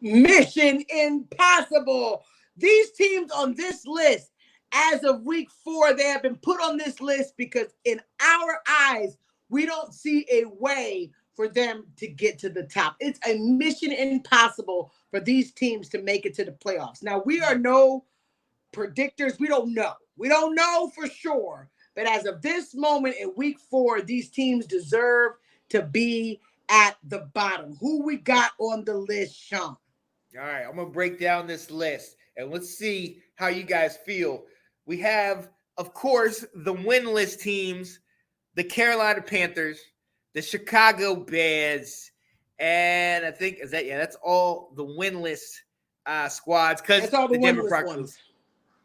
Mission Impossible. These teams on this list, as of week 4, they have been put on this list because in our eyes, we don't see a way for them to get to the top. It's a mission impossible for these teams to make it to the playoffs. Now, we are no predictors. We don't know. We don't know for sure. But as of this moment in week 4, these teams deserve to be at the bottom. Who we got on the list, Sean? All right, I'm going to break down this list, and let's see how you guys feel. We have, of course, the winless teams, the Carolina Panthers, the Chicago Bears, and I think that's all the winless squads because the Denver Broncos.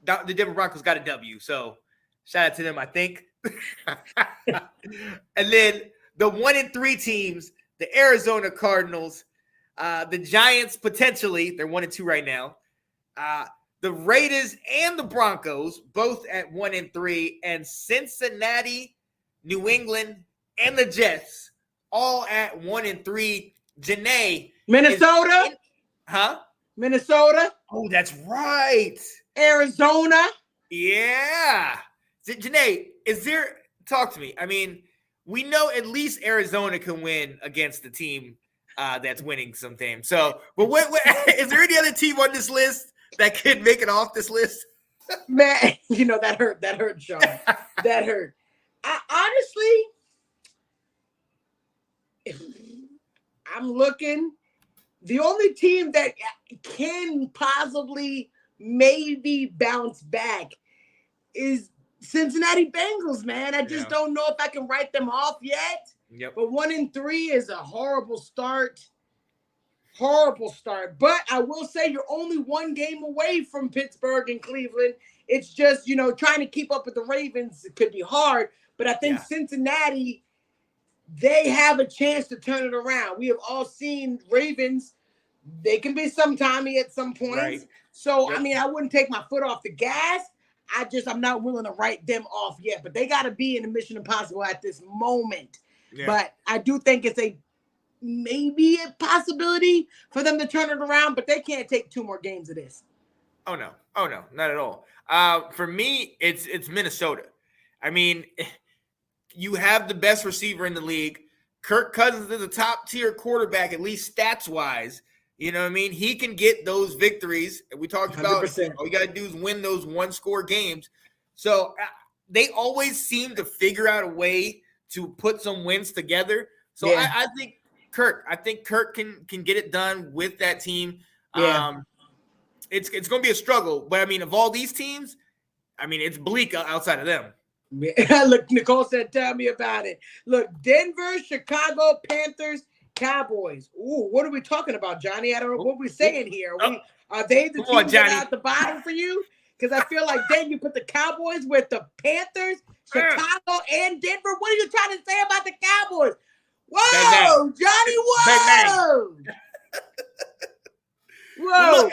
The Denver Broncos got a W, so shout out to them, I think. And then the 1-3 teams, the Arizona Cardinals, the Giants potentially, they're 1-2 right now. The Raiders and the Broncos, both at 1-3, and Cincinnati, New England, and the Jets, all at 1-3. Janae. Minnesota? Minnesota? Oh, that's right. Arizona? Yeah. Janae, talk to me. I mean, we know at least Arizona can win against the team that's winning something. So, but what is there any other team on this list that could make it off this list? Man, that hurt. That hurt, Sean. That hurt. Honestly, I'm looking. The only team that can possibly maybe bounce back is Cincinnati Bengals, man. I just don't know if I can write them off yet. Yep. But 1-3 is a horrible start. Horrible start. But I will say you're only one game away from Pittsburgh and Cleveland. It's just, trying to keep up with the Ravens could be hard. But I think Cincinnati, they have a chance to turn it around. We have all seen Ravens. They can be sometimey at some points. Right. So, I mean, I wouldn't take my foot off the gas. I'm not willing to write them off yet. But they got to be in the Mission Impossible at this moment. Yeah. But I do think it's maybe a possibility for them to turn it around. But they can't take 2 more games of this. Oh, no, not at all. For me, it's Minnesota. I mean, you have the best receiver in the league. Kirk Cousins is a top-tier quarterback, at least stats-wise. You know what I mean? He can get those victories. And we talked about 100%. All you got to do is win those one-score games. So they always seem to figure out a way to put some wins together. So I think Kirk can get it done with that team. Yeah. It's going to be a struggle. But, I mean, of all these teams, I mean, it's bleak outside of them. Look, Nicole said, tell me about it. Look, Denver, Chicago, Panthers, Cowboys. Ooh, what are we talking about, Johnny? I don't know what we're saying here. Are they the teams that are at the bottom for you? Because I feel like then you put the Cowboys with the Panthers, Chicago, and Denver. What are you trying to say about the Cowboys? Whoa, Johnny, whoa. Whoa. Look,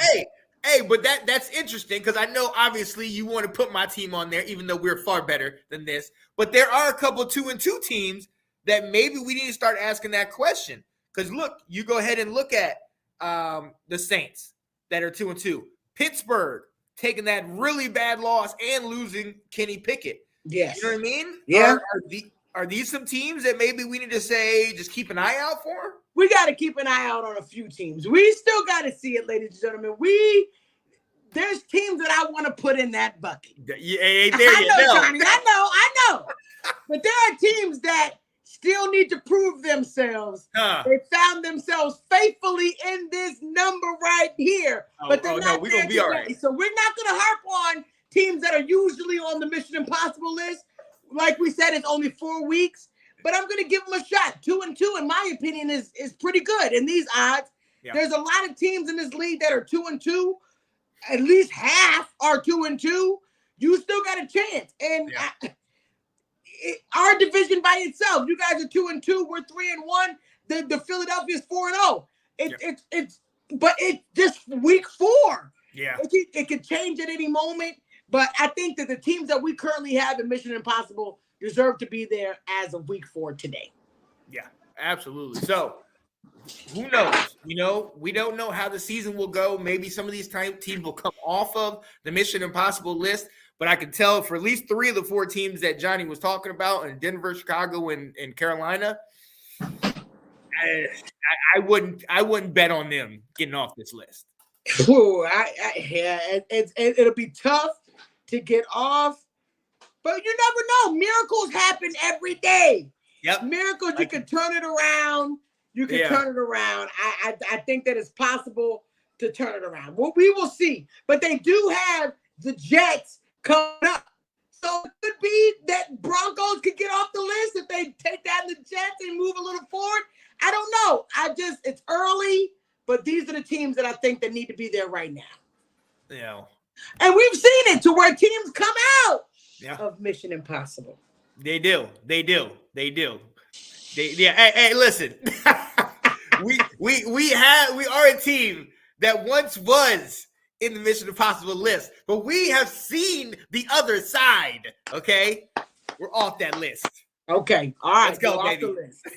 hey, but that's interesting because I know obviously you want to put my team on there, even though we're far better than this. But there are a couple of 2-2 teams that maybe we need to start asking that question. Because look, you go ahead and look at the Saints that are 2-2. Pittsburgh taking that really bad loss and losing Kenny Pickett. Yes. You know what I mean? Yeah. Are these some teams that maybe we need to say just keep an eye out for? We got to keep an eye out on a few teams. We still got to see it, ladies and gentlemen. There's teams that I want to put in that bucket. Johnny. I know. But there are teams that still need to prove themselves. They found themselves faithfully in this number right here. But they're not we're there going to be all right. So we're not going to harp on teams that are usually on the Mission Impossible list. Like we said, it's only 4 weeks. But I'm going to give them a shot. 2-2, in my opinion, is pretty good in these odds. Yeah. There's a lot of teams in this league that are 2-2. At least half are 2-2. You still got a chance. And our division by itself, you guys are 2-2. We're 3-1. The Philadelphia's 4-0. But it's just week 4. Yeah, it could change at any moment. But I think that the teams that we currently have in Mission Impossible deserve to be there as of week 4 today. Yeah, absolutely. So Who knows? You know, we don't know how the season will go. Maybe some of these teams will come off of the Mission Impossible list. But I can tell for at least 3 of the 4 teams that Johnny was talking about in Denver, Chicago, and Carolina, I wouldn't bet on them getting off this list. Ooh, it'll be tough to get off, but you never know. Miracles happen every day. Yep. Miracles, you can turn it around. You can turn it around. I think that it's possible to turn it around. Well, we will see. But they do have the Jets coming up. So it could be that Broncos could get off the list if they take down the Jets and move a little forward. I don't know. It's early, but these are the teams that I think that need to be there right now. Yeah. And we've seen it to where teams come out of Mission Impossible. They do. Hey, listen. we are a team that once was in the Mission Impossible list, but we have seen the other side. Okay, we're off that list. Okay, all right, let's go, baby. Off the list.